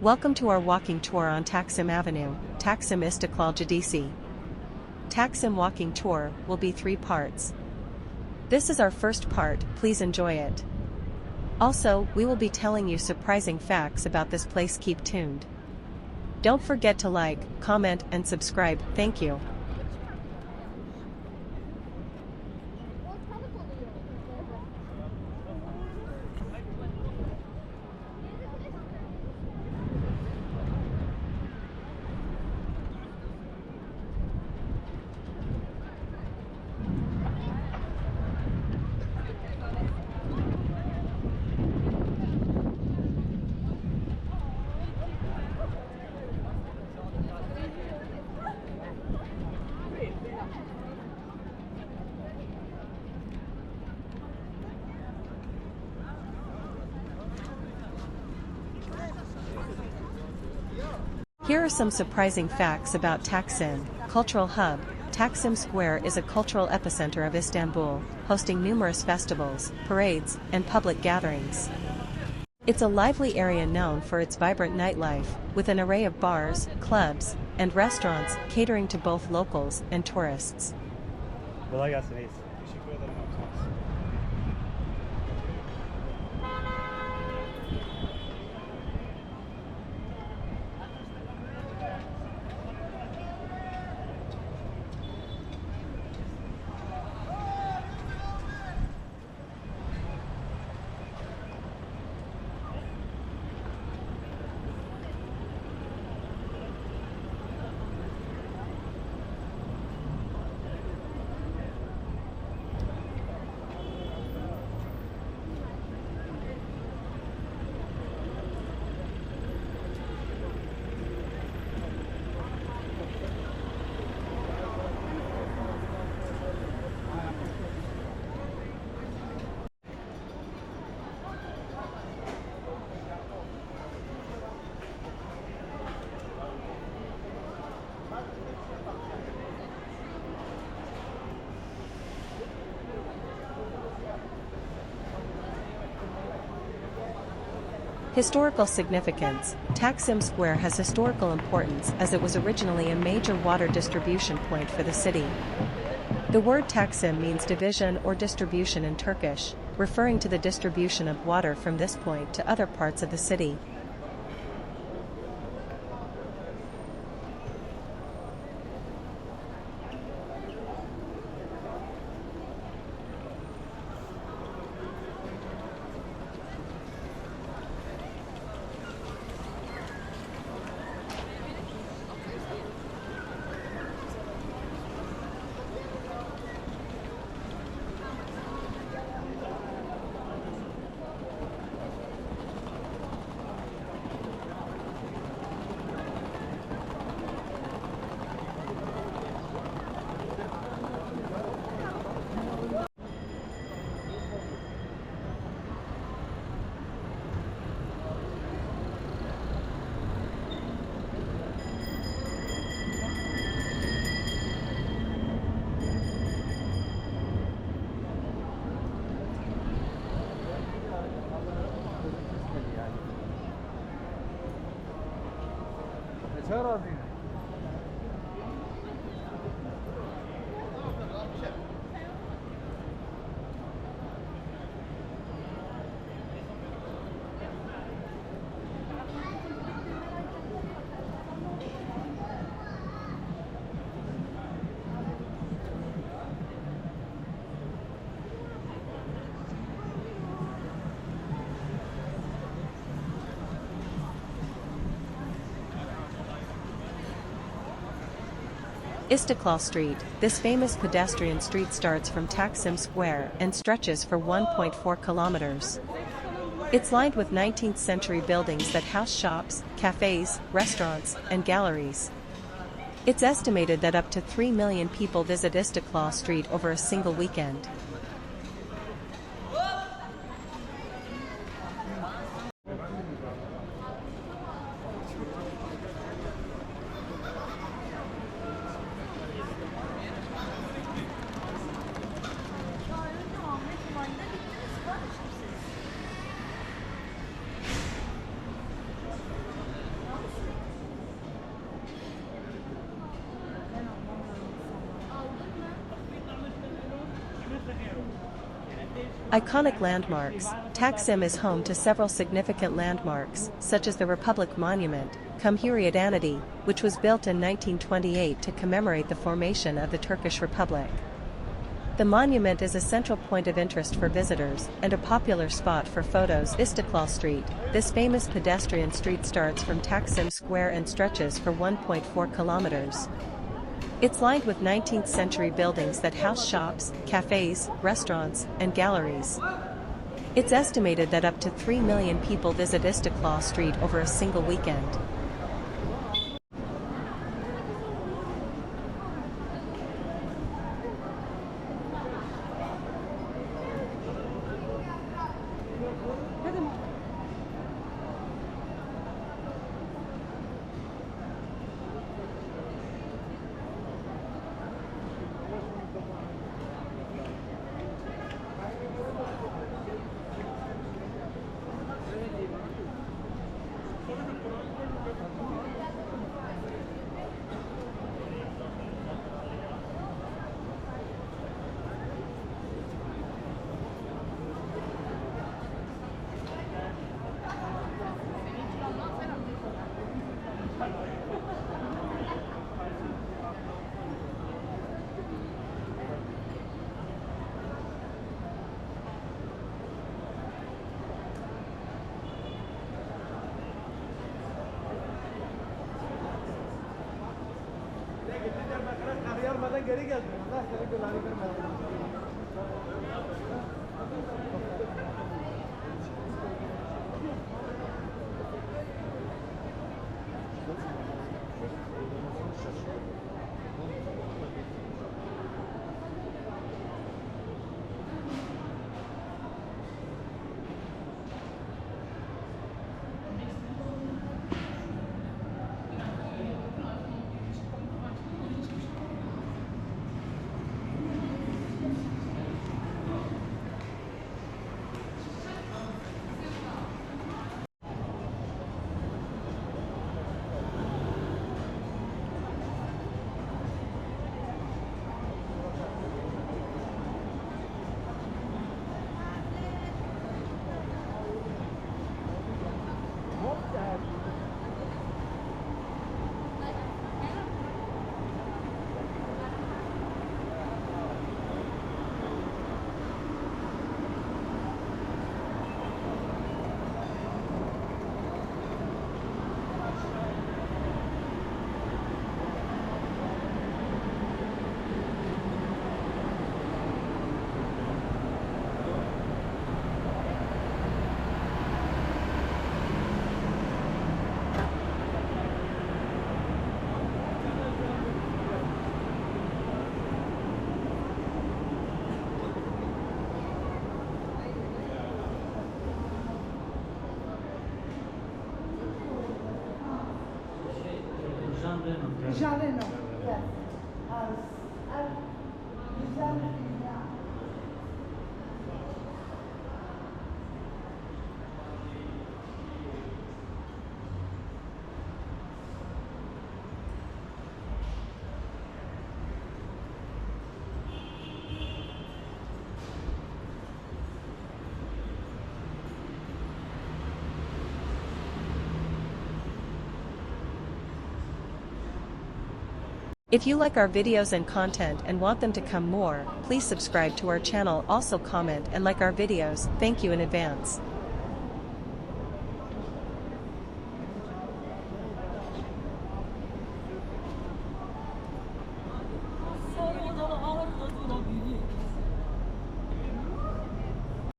Welcome to our walking tour on Taksim Avenue, Taksim Istiklal Street. Taksim walking tour will be 3 parts. This is our first part, please enjoy it. Also, we will be telling you surprising facts about this place. Keep tuned. Don't forget to like, comment and subscribe, thank you. Here are some surprising facts about Taksim, cultural hub. Taksim Square is a cultural epicenter of Istanbul, hosting numerous festivals, parades, and public gatherings. It's a lively area known for its vibrant nightlife, with an array of bars, clubs, and restaurants catering to both locals and tourists. Kolay gelsin reis. Teşekkür ederim. Historical significance. Taksim Square has historical importance as it was originally a major water distribution point for the city. The word Taksim means division or distribution in Turkish, referring to the distribution of water from this point to other parts of the city. Çağır abi. Istiklal Street. This famous pedestrian street starts from Taksim Square and stretches for 1.4 kilometers. It's lined with 19th century buildings that house shops, cafes, restaurants, and galleries. It's estimated that up to 3 million people visit Istiklal Street over a single weekend. Iconic landmarks. Taksim is home to several significant landmarks, such as the Republic Monument, Commemorates, which was built in 1928 to commemorate the formation of the Turkish Republic. The monument is a central point of interest for visitors, and a popular spot for photos. Istiklal Street. This famous pedestrian street starts from Taksim Square and stretches for 1.4 kilometers. It's lined with 19th-century buildings that house shops, cafes, restaurants, and galleries. It's estimated that up to 3 million people visit Istiklal Street over a single weekend. Geri geldim. Allah seni gönderdi vermedi. Jaleno, yes. If you like our videos and content and want them to come more, please subscribe to our channel. Also comment and like our videos. Thank you in advance.